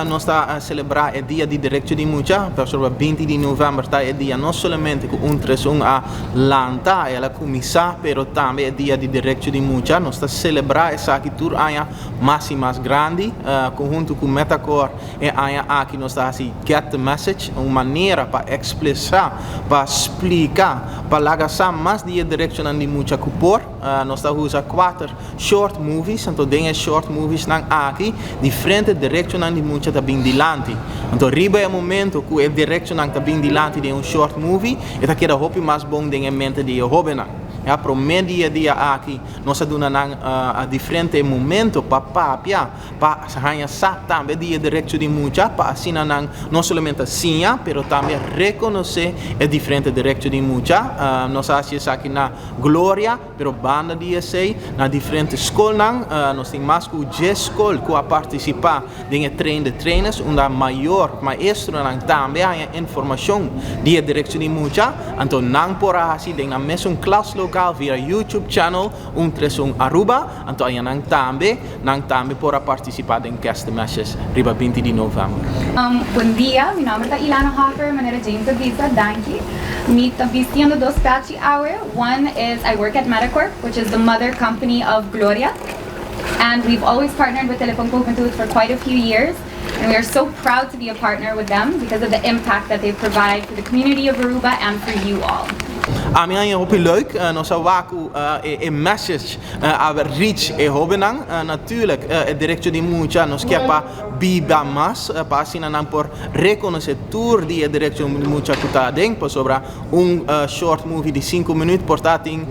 Nós está a celebrar o dia de Derecho de Mucha, sobre 20 de novembro está o dia não somente com a lanta, ela começa, mas também o dia de Derecho de Mucha. Nós está a celebrar essa aqui tour mais grande, conjunto com Metacor e aqui nós está assim get the message, uma maneira para expressar, para explicar, para lagar mais de Derecho de Mucha que por. Nós está usa 4 short movies, então tem short movies aqui diferente Derecho de Mucha também dilante. Então riba é o momento que o Derecho também dilante de short movie, e tá queda hopi mais bom em mente de hobby na. Para o meio dia aqui nós estamos a diferente momento para ganhar também dia Derecho de Mucha, para assim não somente assim, mas também reconhecer o diferente Derecho de Mucha. Nós achamos aqui na Glória, pero banda dia sei na diferente escola nós temos mais que 10 escolas que participar em treino de treinos, onde maior maestro também há informação de Derecho de Mucha, então não por assim na mesma classe local via YouTube channel Aruba, então aí nang também para participar em esta message riba 20 de novembro. Bom dia, meu nome é Ilana Hoffer, maneira James Avisa, danke. Me está vestindo 2 patchy hour. One is I work at Metacorp, which is the mother company of Gloria, and we've always partnered with Telefon Pa Hubentud for quite a few years. And we are so proud to be a partner with them because of the impact that they provide for the community of Aruba and for you all. A minha é muito leuk, nós waku message reach e hobenang natuurlijk Derecho de Mucha nós quer para biba mais para assim não por reconhecer tour de Derecho de Mucha que está dentro sobre short movie de 5 minutos portátil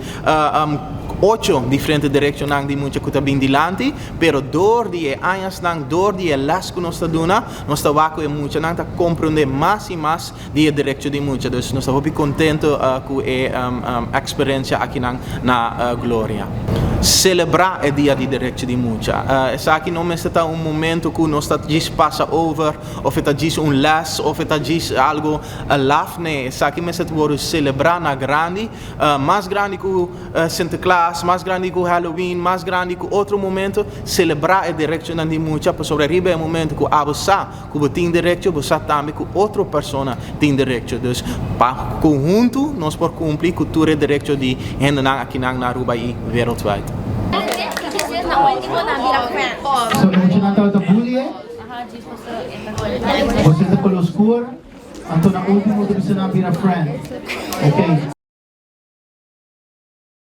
8 diferentes Derecho de Mucha que está bem dilante, pero door die anos door die las que nós está dona, nós está waku e Mucha não está compreender mais e mais de Derecho de Mucha, dus nós está muito contento com a experiência aqui na Glória. Celebrar o dia de Derecho de Mucha. Essa aqui não é um momento que nós estamos passa over, ou é les, ou é algo lafne. Essa aqui é celebrar na grande, mais grande que Santa Claus, mais grande que Halloween, mais grande que outro momento. Celebrar o Derecho de Mucha, para sobreviver é o momento que você tem direito, você também que outra pessoa tem direito. Então, para conjunto, nós podemos cumprir com todo o direito de gente aqui na Aruba e worldwide. So, medyo nataw ito bully Você está com o escuro, então na última, você não vira friend. Okay.